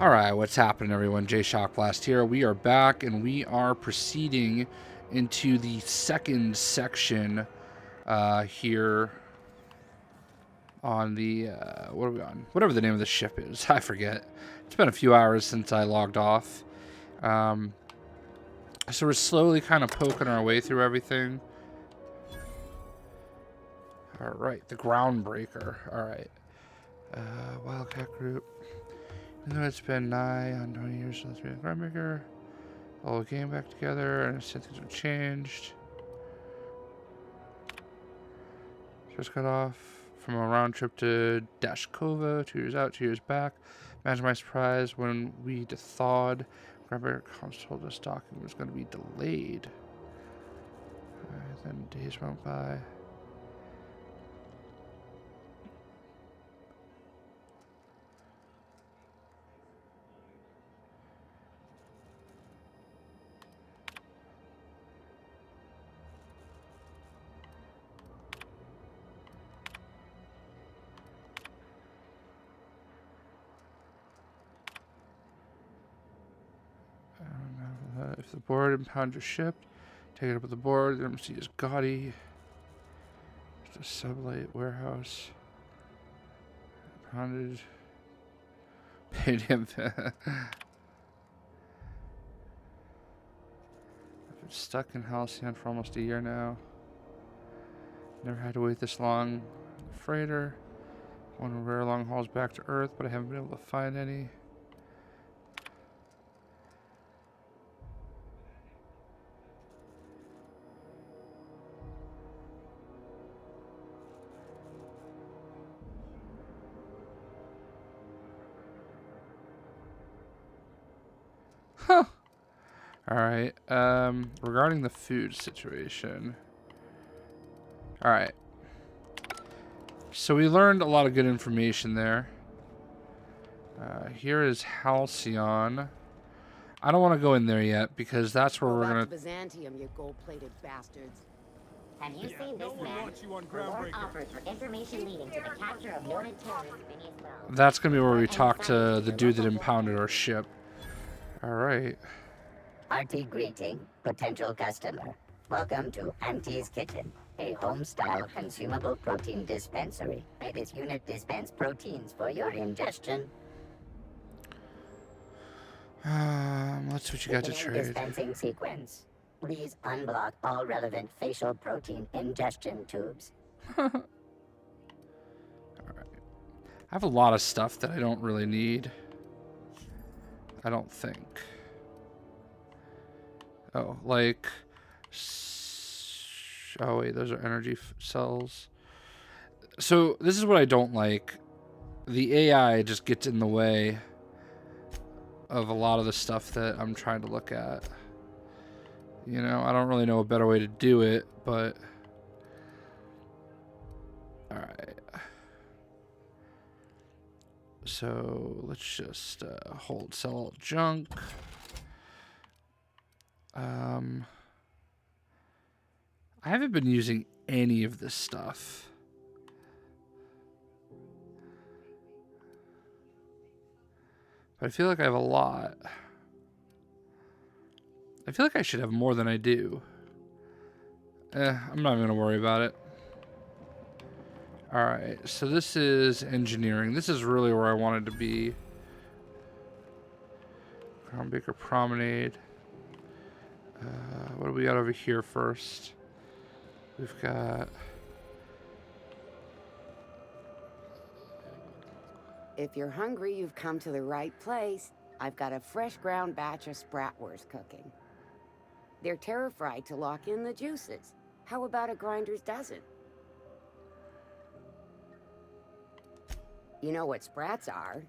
Alright, what's happening everyone? JayShockblast here. We are back and we are proceeding into the second section here on the, what are we on? Whatever the name of the ship is, I forget. It's been a few hours since I logged off. So we're slowly kind of poking our way through everything. Alright, the Groundbreaker. Alright. Wildcat Group. Even though it's been nigh on 20 years since we had Groundbreaker, all the game back together and things have changed. Just got off from a round trip to Dashkova, 2 years out, 2 years back. Imagine my surprise when we thawed. Groundbreaker comms told us docking was going to be delayed. Then days went by. If the board impound your ship, take it up with the board. The embassy is gaudy. It's a Sublight warehouse. Impounded. Paid him. I've been stuck in Halcyon for almost a year now. Never had to wait this long on the freighter. One of rare long hauls back to Earth, but I haven't been able to find any. Huh. Alright, regarding the food situation. Alright. So we learned a lot of good information there. Here is Halcyon. I don't want to go in there yet because that's where we're gonna. Byzantium, you gold-plated bastards. Have you seen this man? Reward offered for information leading to the capture of noted terrorists beneath well. That's gonna be where we talk to the dude that impounded our ship. Alright. Hearty greeting, potential customer. Welcome to Auntie's Kitchen, a home-style consumable protein dispensary. May this unit dispense proteins for your ingestion. Let's see what you got to trade. Dispensing sequence. Please unblock all relevant facial protein ingestion tubes. Alright. I have a lot of stuff that I don't really need. I don't think. Oh, like... Oh, wait, those are energy cells. So, this is what I don't like. The AI just gets in the way of a lot of the stuff that I'm trying to look at. You know, I don't really know a better way to do it, but... Alright. So, let's just hold sell all junk. I haven't been using any of this stuff. But I feel like I have a lot. I feel like I should have more than I do. I'm not even gonna worry about it. Alright, so this is engineering. This is really where I wanted to be. Groundbreaker promenade. What do we got over here first? We've got... If you're hungry, you've come to the right place. I've got a fresh ground batch of spratwurst cooking. They're terra-fried to lock in the juices. How about a grinder's dozen? You know what sprats are?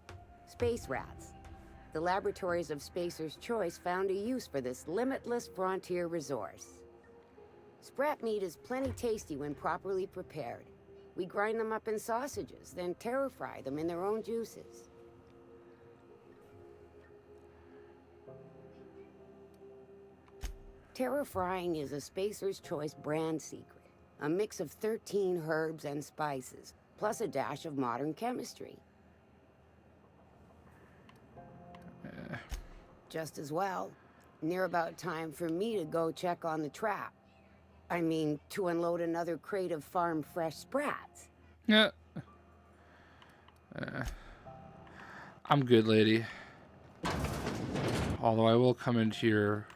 Space rats. The laboratories of Spacer's Choice found a use for this limitless frontier resource. Sprat meat is plenty tasty when properly prepared. We grind them up in sausages, then terra-fry them in their own juices. Terra-frying is a Spacer's Choice brand secret. A mix of 13 herbs and spices, plus a dash of modern chemistry. Just as well. Near about time for me to go check on the trap. I mean, to unload another crate of farm fresh sprats. Yeah. I'm good, lady. Although I will come into your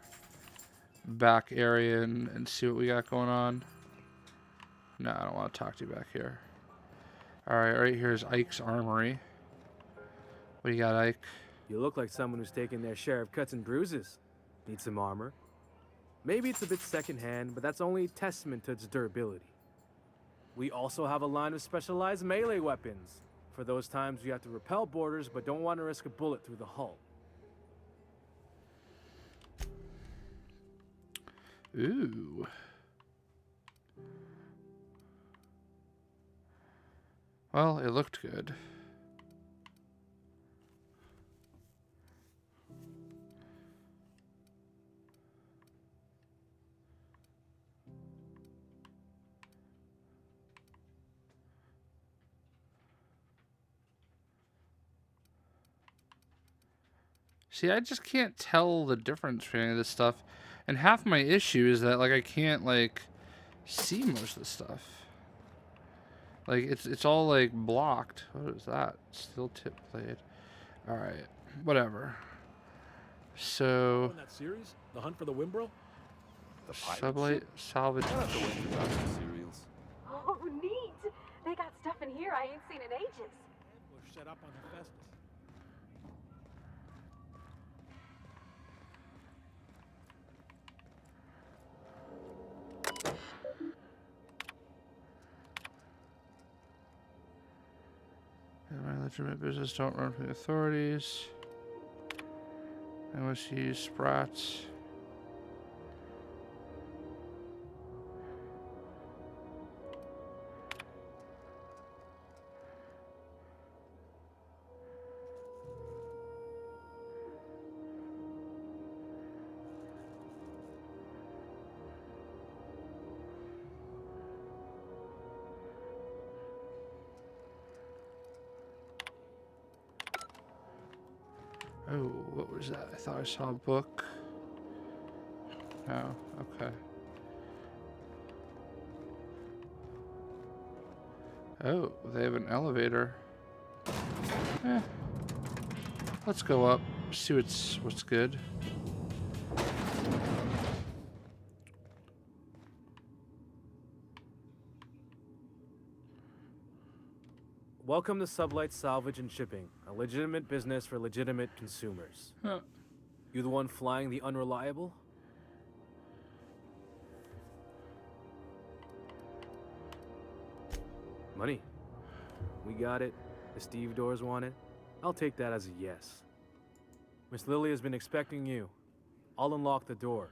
back area and see what we got going on. No, I don't want to talk to you back here. Alright, right here's Ike's armory. What do you got, Ike? You look like someone who's taken their share of cuts and bruises. Need some armor? Maybe it's a bit secondhand, but that's only a testament to its durability. We also have a line of specialized melee weapons, for those times you have to repel boarders but don't want to risk a bullet through the hull. Ooh. Well, it looked good. See, I just can't tell the difference between any of this stuff. And half my issue is that, like, I can't, like, see most of the stuff. Like, it's all, like, blocked. What is that? Steel tip blade. Alright. Whatever. So... that series? The Hunt for the Wimbro? Sublight, salvage. Cereals. Oh, neat! They got stuff in here I ain't seen in ages. We're set up on Hephaestus. My legitimate business don't run from the authorities. I must use sprats. Oh, what was that? I thought I saw a book. Oh, okay. Oh, they have an elevator. Eh. Let's go up, see what's good. Welcome to Sublight Salvage and Shipping, a legitimate business for legitimate consumers. Huh. You the one flying the unreliable? Money. We got it. The Steve Doors want it. I'll take that as a yes. Miss Lily has been expecting you. I'll unlock the door.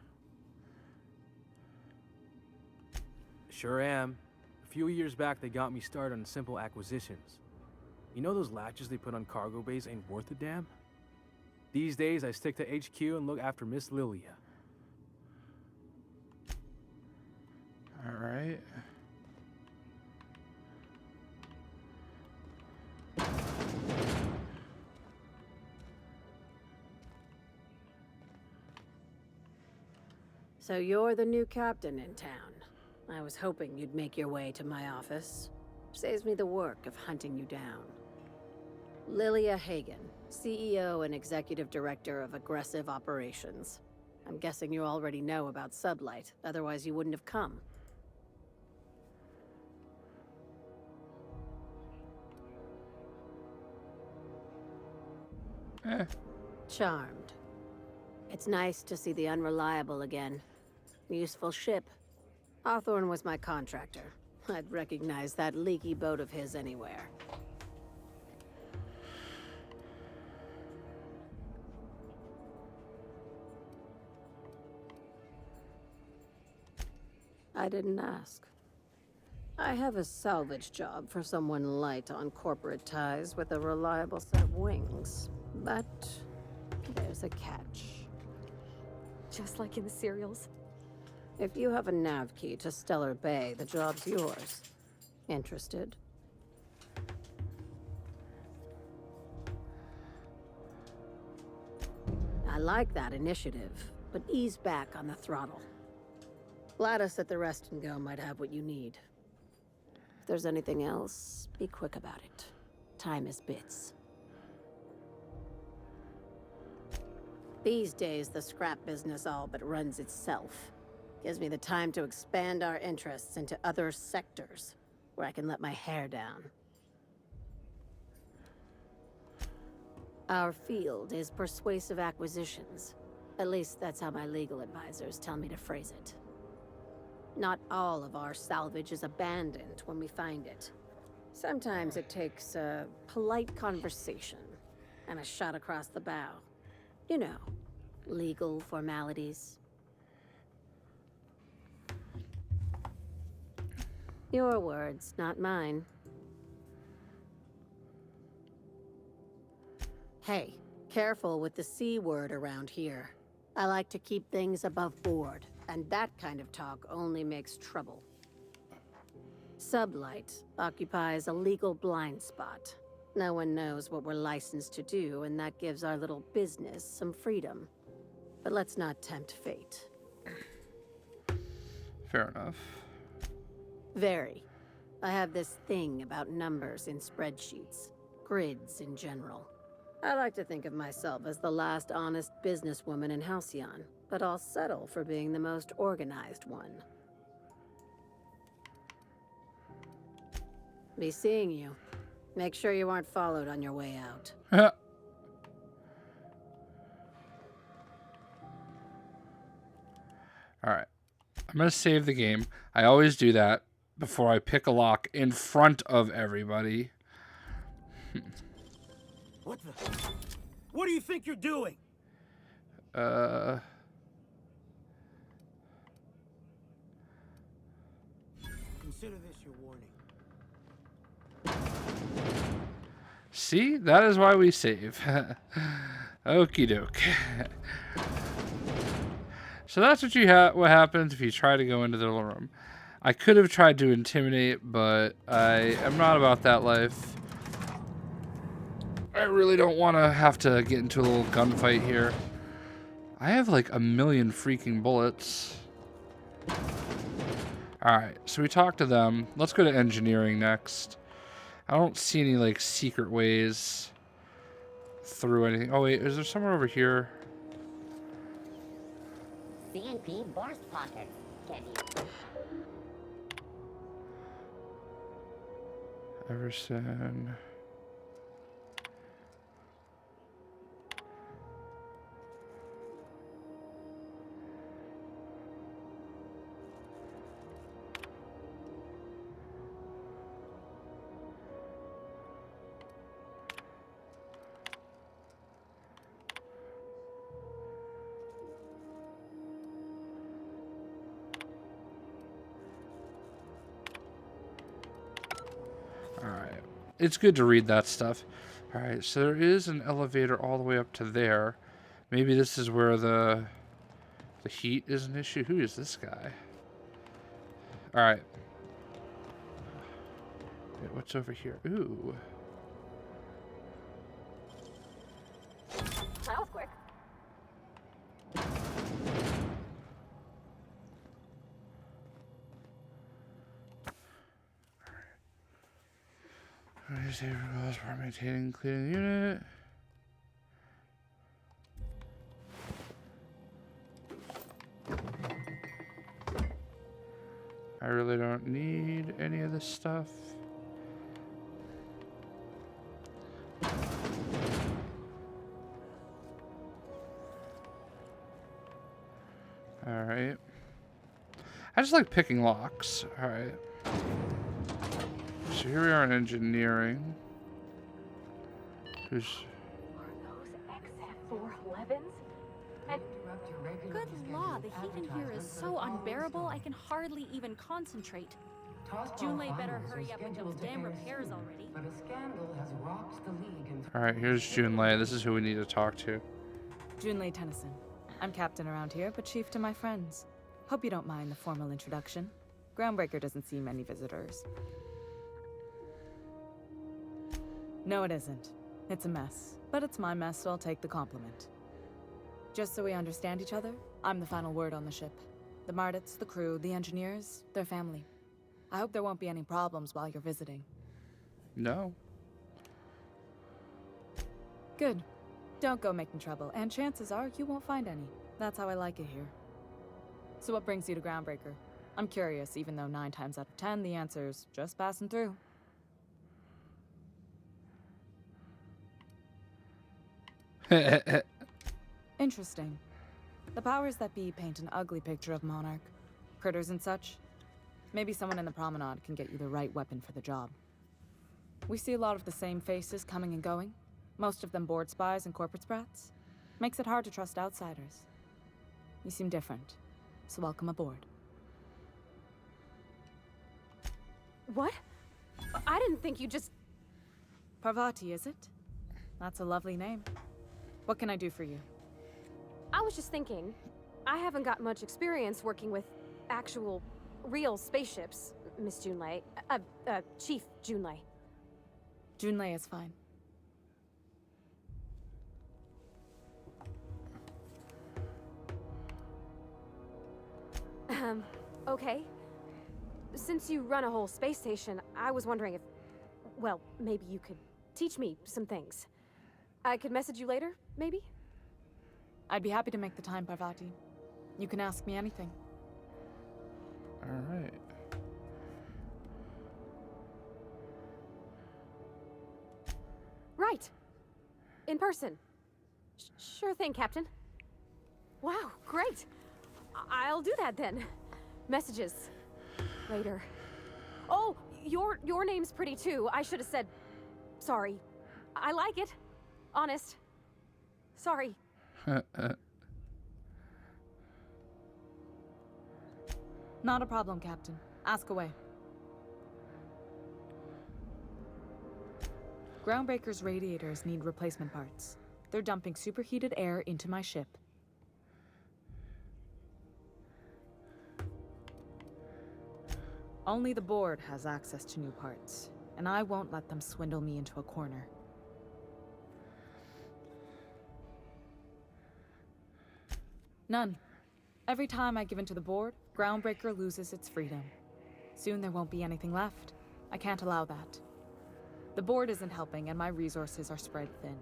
Sure am. A few years back, they got me started on simple acquisitions. You know those latches they put on cargo bays ain't worth a damn? These days, I stick to HQ and look after Miss Lilia. All right. So you're the new captain in town. I was hoping you'd make your way to my office. Saves me the work of hunting you down. Lilia Hagen, CEO and Executive Director of Aggressive Operations. I'm guessing you already know about Sublight, otherwise you wouldn't have come. Charmed. It's nice to see the Unreliable again. Useful ship. Hawthorne was my contractor. I'd recognize that leaky boat of his anywhere. I didn't ask. I have a salvage job for someone light on corporate ties with a reliable set of wings. But there's a catch. Just like in the serials. If you have a nav key to Stellar Bay, the job's yours. Interested? I like that initiative, but ease back on the throttle. Gladys at the Rest and Go might have what you need. If there's anything else, be quick about it. Time is bits. These days, the scrap business all but runs itself. Gives me the time to expand our interests into other sectors, where I can let my hair down. Our field is persuasive acquisitions. At least that's how my legal advisors tell me to phrase it. Not all of our salvage is abandoned when we find it. Sometimes it takes a polite conversation and a shot across the bow. You know, legal formalities. Your words, not mine. Hey, careful with the C word around here. I like to keep things above board, and that kind of talk only makes trouble. Sublight occupies a legal blind spot. No one knows what we're licensed to do, and that gives our little business some freedom. But let's not tempt fate. Fair enough. Very. I have this thing about numbers in spreadsheets, grids in general. I like to think of myself as the last honest businesswoman in Halcyon, but I'll settle for being the most organized one. Be seeing you. Make sure you aren't followed on your way out. Alright. I'm going to save the game. I always do that before I pick a lock in front of everybody. What the? What do you think you're doing? Consider this your warning. See? That is why we save. Okie doke. So that's what what happens if you try to go into the little room. I could have tried to intimidate, but I am not about that life. I really don't want to have to get into a little gunfight here. I have like a million freaking bullets. Alright, so we talked to them. Let's go to engineering next. I don't see any like secret ways through anything. Oh wait, is there somewhere over here? CNP burst pocket. Can you? Everson. Alright. It's good to read that stuff. Alright, so there is an elevator all the way up to there. Maybe this is where the heat is an issue. Who is this guy? Alright. What's over here? Ooh. That was quick. Save goals for maintaining cleaning unit. I really don't need any of this stuff. Alright. I just like picking locks. Alright. So here we are in engineering. Who's... Are those XF411s? And good law, the heat in here is so unbearable I can hardly even concentrate. Junlei better hurry up with those damn repairs already. Alright, here's Junlei. This is who we need to talk to. Junlei Tennyson. I'm captain around here, but chief to my friends. Hope you don't mind the formal introduction. Groundbreaker doesn't see many visitors. No, it isn't. It's a mess. But it's my mess, so I'll take the compliment. Just so we understand each other, I'm the final word on the ship. The Mardits, the crew, the engineers, their family. I hope there won't be any problems while you're visiting. No. Good. Don't go making trouble, and chances are you won't find any. That's how I like it here. So what brings you to Groundbreaker? I'm curious, even though 9 times out of 10 the answer's just passing through. Interesting. The powers that be paint an ugly picture of Monarch. Critters and such. Maybe someone in the promenade can get you the right weapon for the job. We see a lot of the same faces coming and going. Most of them board spies and corporate sprats. Makes it hard to trust outsiders. You seem different, so welcome aboard. What? I didn't think you just... Parvati, is it? That's a lovely name. What can I do for you? I was just thinking, I haven't got much experience working with actual, real spaceships, Miss Junlei. Chief Junlei. Junlei is fine. Okay. Since you run a whole space station, I was wondering if... Well, maybe you could teach me some things. I could message you later, maybe? I'd be happy to make the time, Parvati. You can ask me anything. All right. Right. In person. Sure thing, Captain. Wow, great. I'll do that then. Messages. Later. Oh, your name's pretty too. I should have said... Sorry. I like it. Honest. Sorry. Not a problem, Captain. Ask away. Groundbreaker's radiators need replacement parts. They're dumping superheated air into my ship. Only the board has access to new parts, and I won't let them swindle me into a corner. None. Every time I give in to the board, Groundbreaker loses its freedom. Soon there won't be anything left. I can't allow that. The board isn't helping, and my resources are spread thin.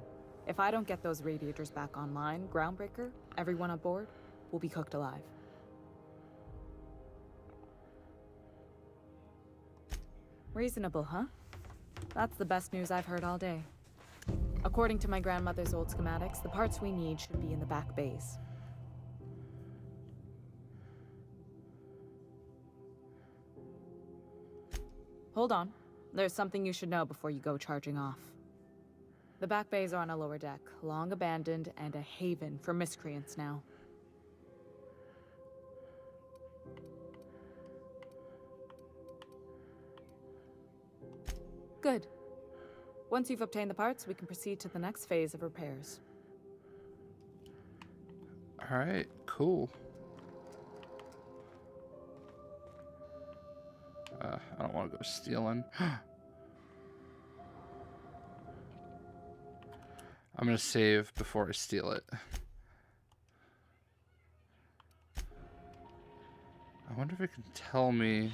If I don't get those radiators back online, Groundbreaker, everyone on board, will be cooked alive. Reasonable, huh? That's the best news I've heard all day. According to my grandmother's old schematics, the parts we need should be in the back bays. Hold on. There's something you should know before you go charging off. The back bays are on a lower deck, long abandoned and a haven for miscreants now. Good. Once you've obtained the parts, we can proceed to the next phase of repairs. All right, cool. I don't want to go stealing. I'm going to save before I steal it. I wonder if it can tell me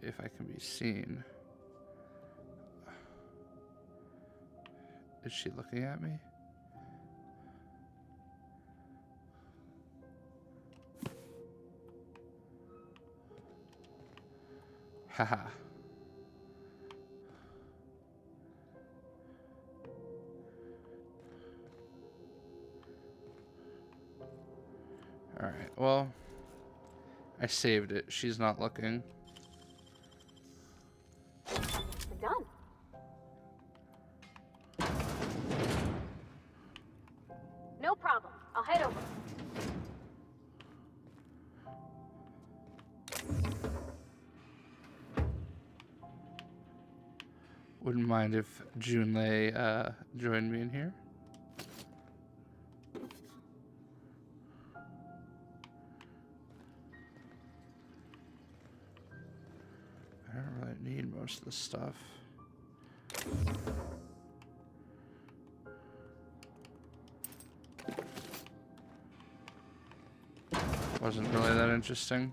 if I can be seen. Is she looking at me? Haha. All right, well, I saved it. She's not looking. We're done. No problem. I'll head over. Wouldn't mind if Junlei joined me in here. I don't really need most of the stuff. Wasn't really that interesting.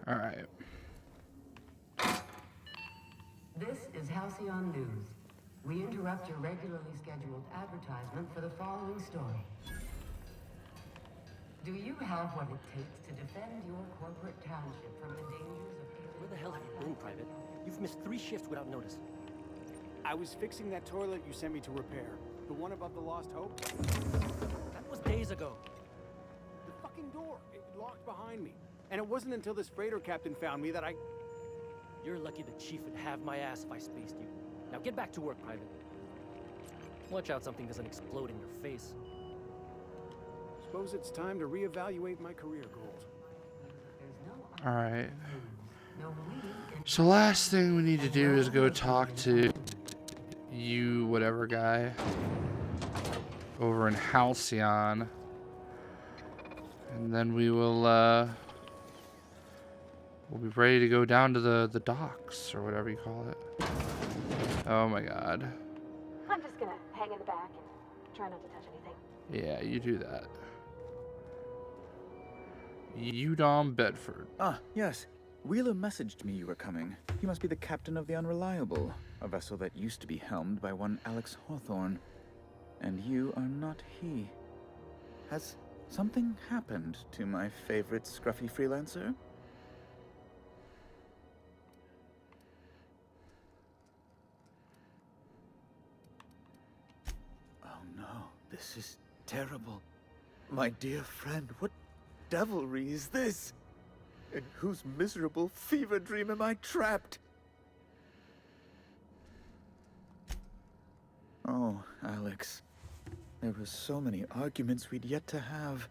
All right. This is Halcyon News. We interrupt your regularly scheduled advertisement for the following story. Do you have what it takes to defend your corporate township from the dangers of alien... Where the hell have you been, Private? You've missed 3 shifts without notice. I was fixing that toilet you sent me to repair. The one above the Lost Hope. That was days ago. The fucking door. It locked behind me. And it wasn't until this freighter captain found me that I... You're lucky the chief would have my ass if I spaced you. Now get back to work, Private. Watch out something doesn't explode in your face. Suppose it's time to reevaluate my career goals. All right. So last thing we need to do is go talk to you, whatever guy, over in Halcyon. And then we will, we'll be ready to go down to the docks, or whatever you call it. Oh my god. I'm just gonna hang in the back and try not to touch anything. Yeah, you do that. Udom Bedford. Ah, yes. Wheeler messaged me you were coming. He must be the captain of the Unreliable, a vessel that used to be helmed by one Alex Hawthorne. And you are not he. Has something happened to my favorite scruffy freelancer? Oh no, this is terrible. My dear friend, what devilry is this? In whose miserable fever dream am I trapped? Oh, Alex. There were so many arguments we'd yet to have.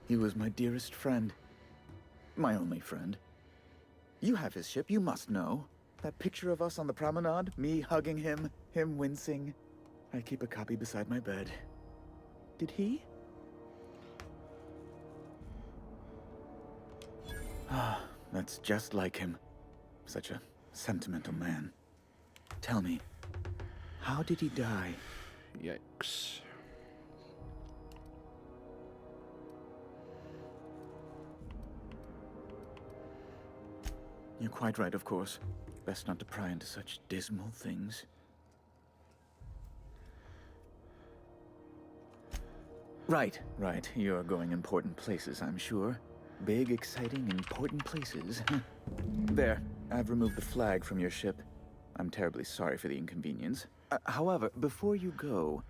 He was my dearest friend. My only friend. You have his ship, you must know. That picture of us on the promenade, me hugging him, him wincing. I keep a copy beside my bed. Did he? Ah, that's just like him. Such a sentimental man. Tell me, how did he die? Yikes. You're quite right, of course. Best not to pry into such dismal things. Right. You're going important places, I'm sure. Big, exciting, important places. There, I've removed the flag from your ship. I'm terribly sorry for the inconvenience. However, before you go,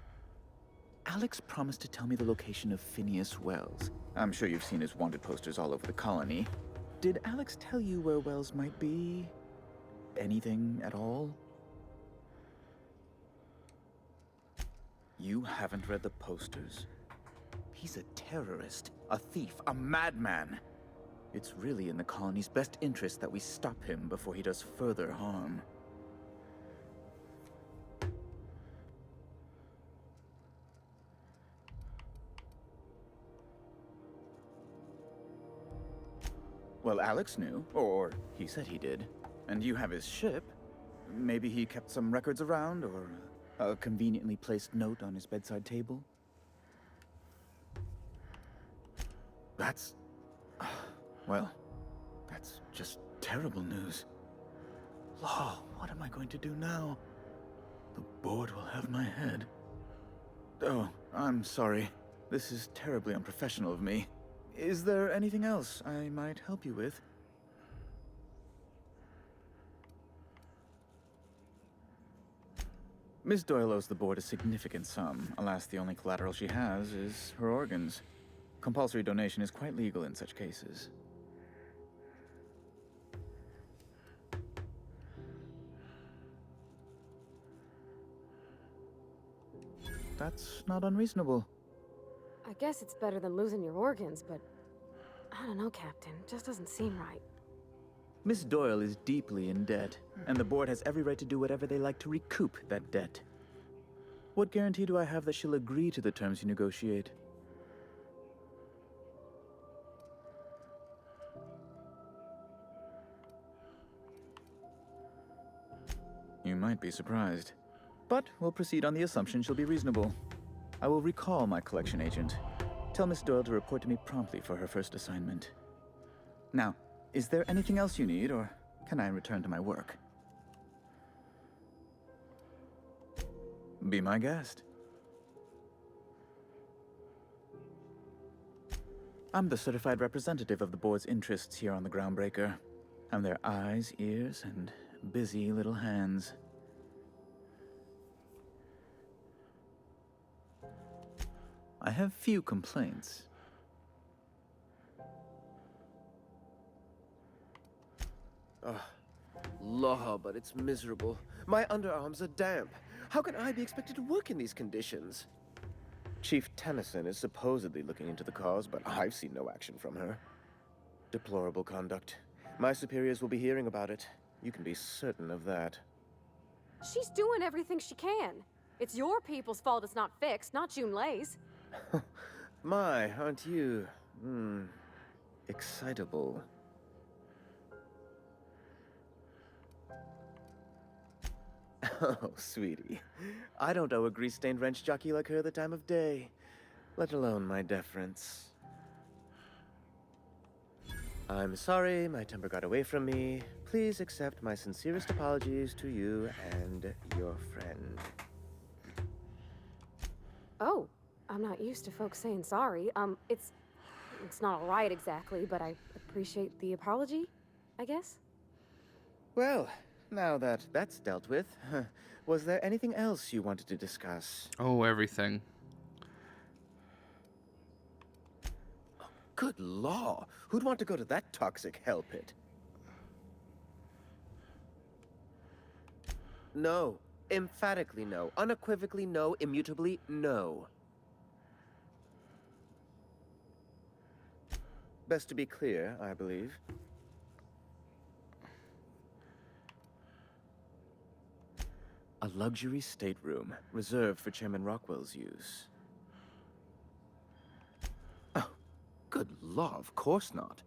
Alex promised to tell me the location of Phineas Wells. I'm sure you've seen his wanted posters all over the colony. Did Alex tell you where Wells might be? Anything at all? You haven't read the posters. He's a terrorist, a thief, a madman. It's really in the colony's best interest that we stop him before he does further harm. Well, Alex knew, or he said he did. And you have his ship. Maybe he kept some records around, or a conveniently placed note on his bedside table. That's... well, that's just terrible news. law, what am I going to do now? The board will have my head. Oh, I'm sorry. This is terribly unprofessional of me. Is there anything else I might help you with? Miss Doyle owes the board a significant sum. Alas, the only collateral she has is her organs. Compulsory donation is quite legal in such cases. That's not unreasonable. I guess it's better than losing your organs, but I don't know, Captain. It just doesn't seem right. Miss Doyle is deeply in debt, and the board has every right to do whatever they like to recoup that debt. What guarantee do I have that she'll agree to the terms you negotiate? You might be surprised. But we'll proceed on the assumption she'll be reasonable. I will recall my collection agent. Tell Miss Doyle to report to me promptly for her first assignment. Now, is there anything else you need, or can I return to my work? Be my guest. I'm the certified representative of the board's interests here on the Groundbreaker. I'm their eyes, ears, and busy little hands. I have few complaints. Law, but it's miserable. My underarms are damp. How can I be expected to work in these conditions? Chief Tennyson is supposedly looking into the cause, but I've seen no action from her. Deplorable conduct. My superiors will be hearing about it. You can be certain of that. She's doing everything she can. It's your people's fault it's not fixed, not Junlei's. My, aren't you, excitable. Oh, sweetie. I don't owe a grease-stained wrench jockey like her the time of day, let alone my deference. I'm sorry, my temper got away from me. Please accept my sincerest apologies to you and your friend. Oh, I'm not used to folks saying sorry. It's not all right exactly, but I appreciate the apology, I guess. Well, now that that's dealt with, was there anything else you wanted to discuss? Oh, everything. Good law! Who'd want to go to that toxic hell pit? No. Emphatically no. Unequivocally no. Immutably no. Best to be clear, I believe. A luxury stateroom, reserved for Chairman Rockwell's use. Oh, good law, of course not.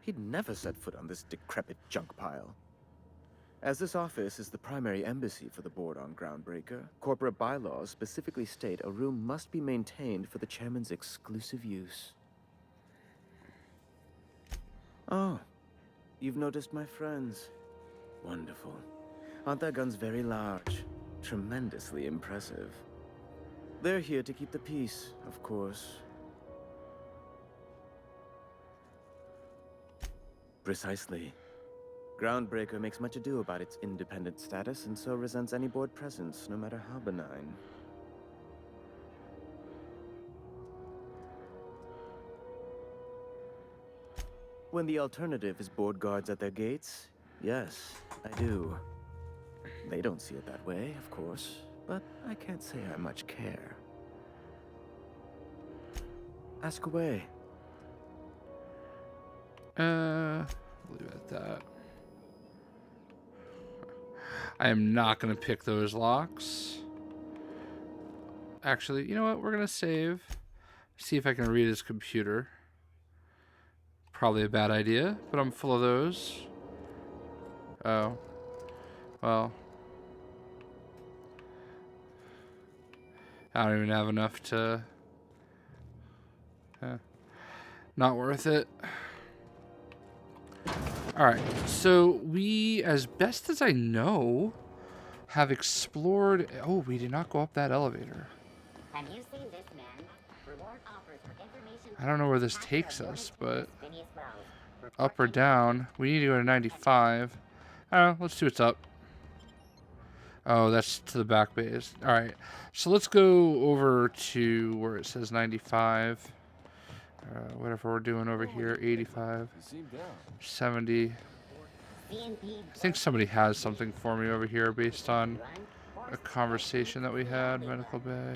He'd never set foot on this decrepit junk pile. As this office is the primary embassy for the board on Groundbreaker, corporate bylaws specifically state a room must be maintained for the chairman's exclusive use. Oh, you've noticed my friends. Wonderful. Aren't their guns very large? Tremendously impressive. They're here to keep the peace, of course. Precisely. Groundbreaker makes much ado about its independent status, and so resents any board presence, no matter how benign. When the alternative is board guards at their gates, yes, I do. They don't see it that way, of course, but I can't say I much care. Ask away. Leave it at that. I am not going to pick those locks. Actually, you know what? We're going to save. See if I can read his computer. Probably a bad idea, but I'm full of those. Oh. Well. I don't even have enough to... not worth it. Alright, so we, as best as I know, have explored... Oh, we did not go up that elevator. Have you seen this man? Reward offers for information. I don't know where this takes us, but... Up or down? We need to go to 95. Oh, let's see what's up. Oh, that's to the back base. Alright, so let's go over to where it says 95. Whatever we're doing over here, 85, 70. I think somebody has something for me over here based on a conversation that we had. Medical bay.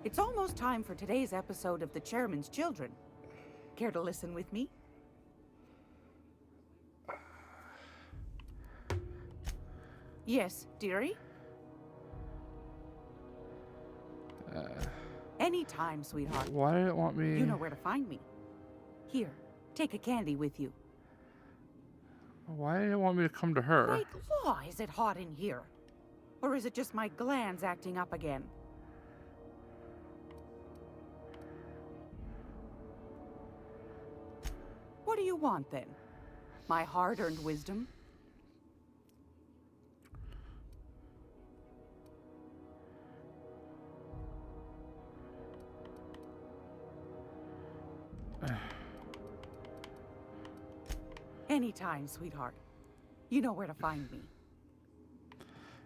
It's almost time for today's episode of The Chairman's Children. Care to listen with me? Yes, dearie? Anytime, sweetheart. Why did it want me... You know where to find me. Here, take a candy with you. Why did it want me to come to her? Great law, is it hot in here? Or is it just my glands acting up again? What do you want, then? My hard-earned wisdom? Anytime, sweetheart. You know where to find me.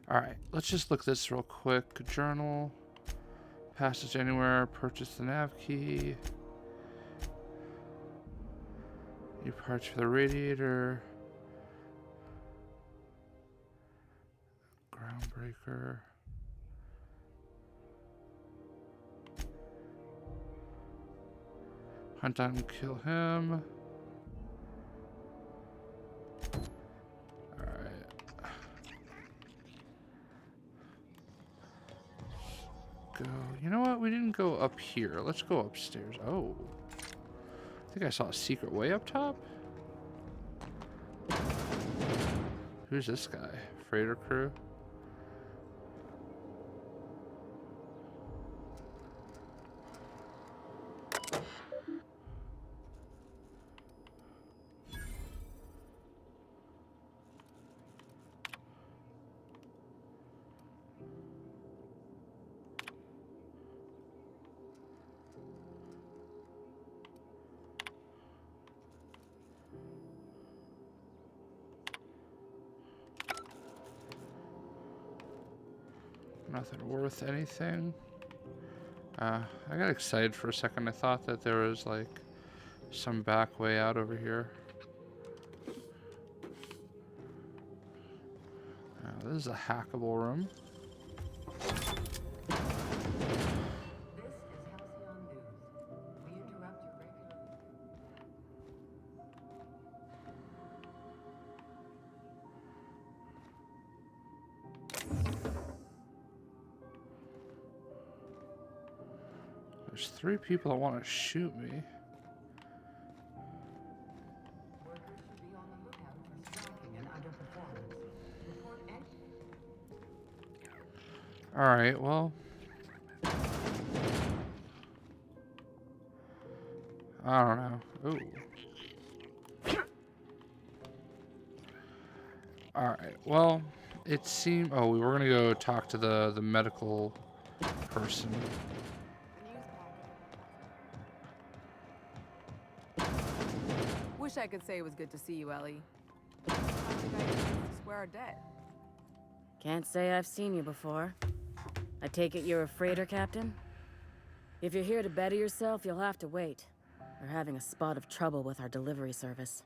Alright, let's just look this real quick. Journal. Passage anywhere. Purchase the nav key. New parts for the radiator. Groundbreaker. Hunt down and kill him. Go. You know what? We didn't go up here. Let's go upstairs. Oh. I think I saw a secret way up top. Who's this guy? Freighter crew? Nothing worth anything. I got excited for a second. I thought that there was like some back way out over here. This is a hackable room. There's 3 people that want to shoot me. Alright, well. I don't know. Ooh. Alright, well, it seemed... Oh, we were going to go talk to the medical person. Wish I could say it was good to see you, Ellie. Swear our debt. Can't say I've seen you before. I take it you're a freighter captain? If you're here to better yourself, you'll have to wait. We're having a spot of trouble with our delivery service.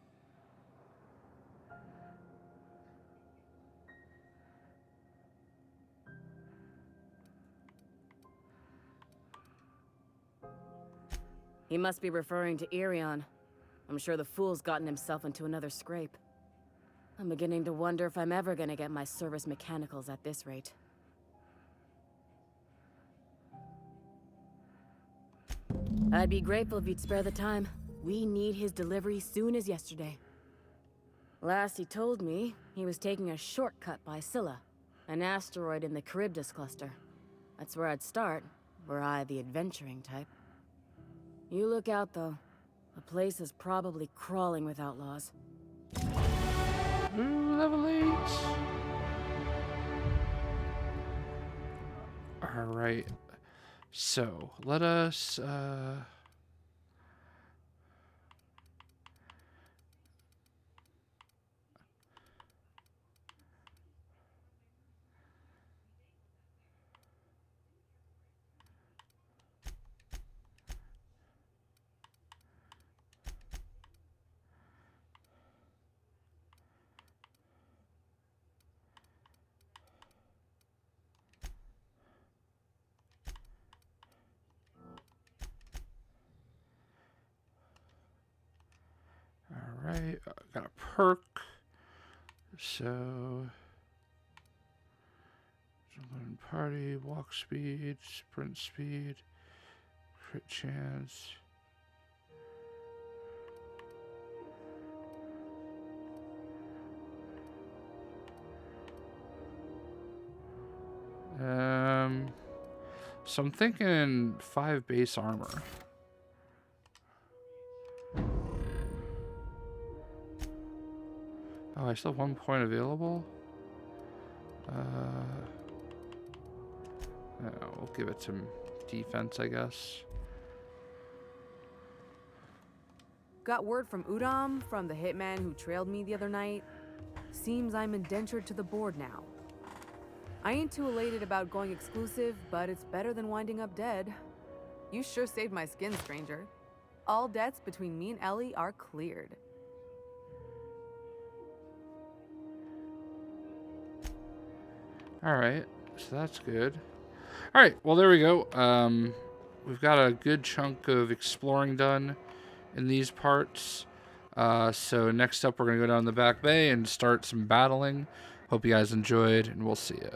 He must be referring to Irion. I'm sure the fool's gotten himself into another scrape. I'm beginning to wonder if I'm ever gonna get my service mechanicals at this rate. I'd be grateful if you'd spare the time. We need his delivery soon as yesterday. Last he told me, he was taking a shortcut by Scylla, an asteroid in the Charybdis cluster. That's where I'd start, were I the adventuring type. You look out, though. The place is probably crawling with outlaws. Ooh, level 8. Alright. So, let us, Alright, got a perk. So, jumping party, walk speed, sprint speed, crit chance. So I'm thinking 5 base armor. Oh, I still have 1 point available. We'll give it some defense, I guess. Got word from Udom, from the hitman who trailed me the other night. Seems I'm indentured to the board now. I ain't too elated about going exclusive, but it's better than winding up dead. You sure saved my skin, stranger. All debts between me and Ellie are cleared. Alright, so that's good. Alright, well there we go. We've got a good chunk of exploring done in these parts. So next up we're going to go down the back bay and start some battling. Hope you guys enjoyed, and we'll see ya.